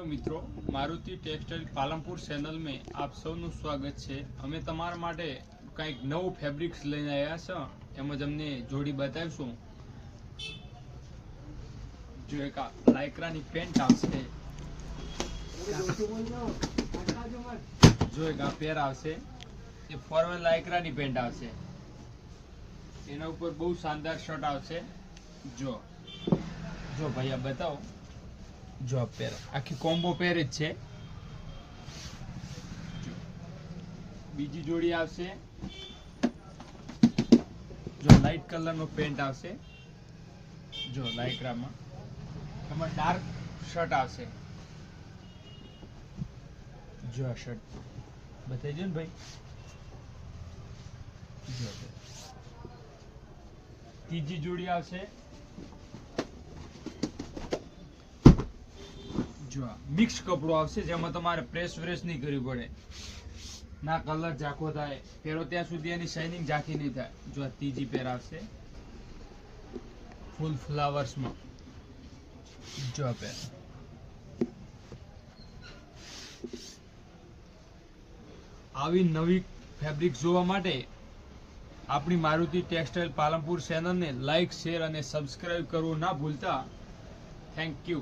Hello मित्रों, Maruti textile Palanpur channel में आप सबનું સ્વાગત છે। અમે તમારા માટે કંઈક નવું ફેબ્રિક્સ લઈને આવ્યા છે। એમાં તમને જોડી બતાવીશું। જો એક લાઇક્રાની પેન્ટ આવશે, જો એક આ પેર આવશે, એ ફોર્મલ લાઇક્રાની પેન્ટ આવશે। એના ઉપર બહુ શાનદાર શર્ટ આવશે। જો જો ભાઈ આ બતાવો, जो पेर आखी कॉम्बो पेर ज छे। बीजी जोड़ी आवशे, जो लाइट कलर नो पेंट आवशे, जो लाइक्रा में एमां डार्क शर्ट आवशे। जो आ शर्ट बताई दो ने भाई। जो तीजी जोड़ी आवशे, जो मिक्स कपड़ो आवशे, जेमां तमारे प्रेस व्रेस नहीं करवी पड़े, ना कलर झाको थाय, पेरो त्यां सुधी एनी शाइनिंग झाकी नहीं थाय। जो तीजी पेर आवशे फूल फ्लावर्स में। जो पेर आवी नवी फेब्रिक जोवा माटे आपणी मारुति टेक्सटाइल पालनपुर चेनल ने लाइक शेर और सब्सक्राइब करवू ना भूलता। Thank you.